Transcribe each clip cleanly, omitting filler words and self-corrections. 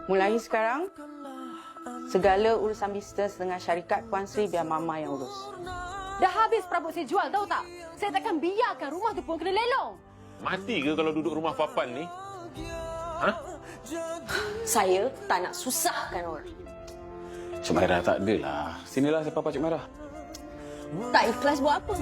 Mulai sekarang, segala urusan bisnes dengan syarikat Puan Sri biar Mama yang urus. Dah habis perabot saya jual, tahu tak? Saya takkan biarkan rumah tu pun kena lelong. Mati ke kalau duduk rumah papan ni? Ha? Saya tak nak susahkan orang. Cik Maira tak adalah. Sinilah saya papa Cik Maira. Tak ikhlas buat apa?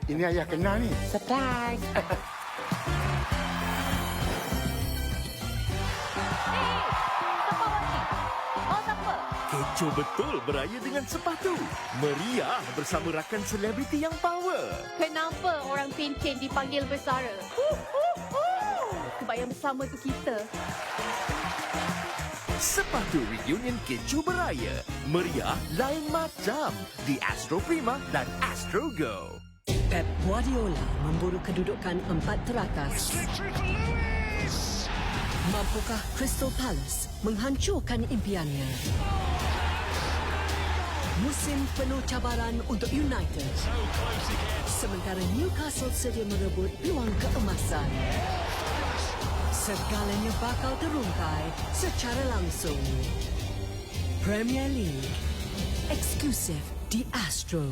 Ini ayah kenal ni. Surprise! Kecoh betul beraya dengan sepatu. Meriah bersama rakan selebriti yang power. Kenapa orang Pintin dipanggil bersara? Kebayang bersama tu kita. Sepatu reunion kecoh beraya. Meriah lain macam di Astro Prima dan Astro Go. Pep Guardiola memburu kedudukan 4 teratas. Mampukah Crystal Palace menghancurkan impiannya? Musim penuh cabaran untuk United. Sementara Newcastle sedia merebut peluang keemasan. Segalanya bakal terungkai secara langsung. Premier League. Eksklusif di Astro.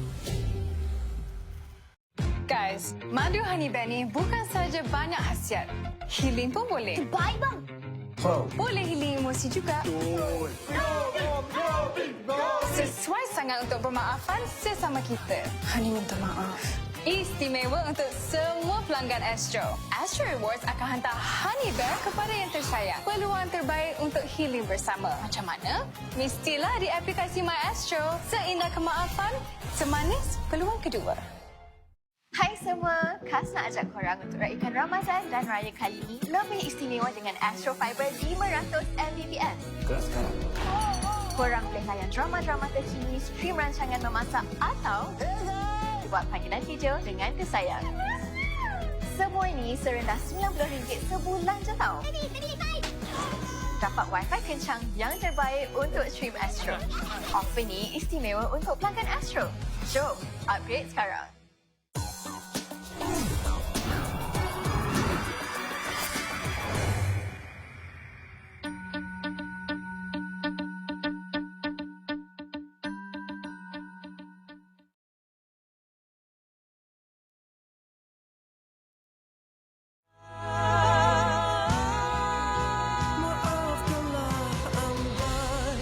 Guys, madu Honey Bear ni bukan saja banyak khasiat. Healing pun boleh. Baik bang. Boleh healing emosi juga. Sesuai sangat untuk pemaafan sesama kita. Honey minta maaf. Istimewa untuk semua pelanggan Astro. Astro Rewards akan hantar Honey Bear kepada yang tersayang. Peluang terbaik untuk healing bersama. Macam mana? Mestilah di aplikasi My Astro. Seindah kemaafan, semanis peluang kedua. Hai semua, Kas nak ajak korang untuk raikan Ramadan dan Raya kali ini lebih istimewa dengan Astro Fiber 500 Mbps. Korang boleh layan drama-drama terkini, stream rancangan memasak atau buat panggilan video dengan tersayang. Semua ini serendah RM90 sebulan je tau. Dapat wifi kencang yang terbaik untuk stream Astro. Offer ni istimewa untuk pelanggan Astro. Jom, upgrade sekarang.